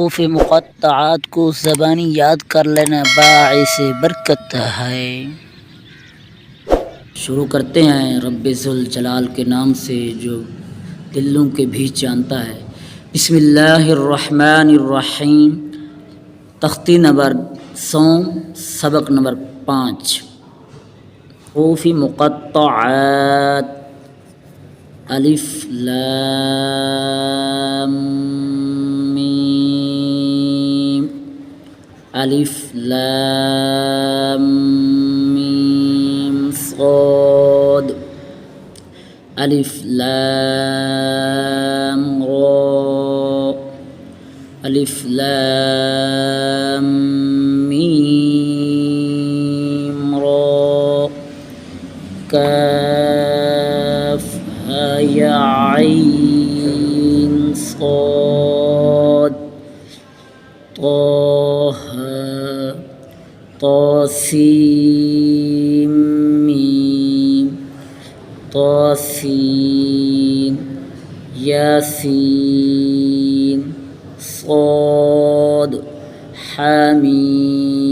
हरूफ मुक़त्तआत को ज़बानी याद कर लेना बाइसे बरकत है। शुरू करते हैं रब्बे ज़ुल जलाल के नाम से जो दिलों के बीच जानता है। बिस्मिल्लाहिर्रहमानिर्रहीम। तख्ती नंबर 100 सबक नंबर 5। हरूफ मुक़त्तआत अलिफ लाम मीम, अलिफ लाम मीम साद, अलिफ लाम रा, अलिफ लाम मीम रा, काफ हा या आइन साद, ताहा तासीम मीम, तासीन यासीन साद, हामीम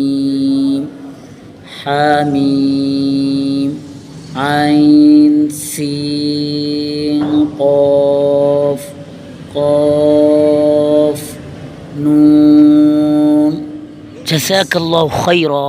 हामीम, आइन सीन क़ाफ क़ाफ नून। जज़ाकल्लाहु खैरा।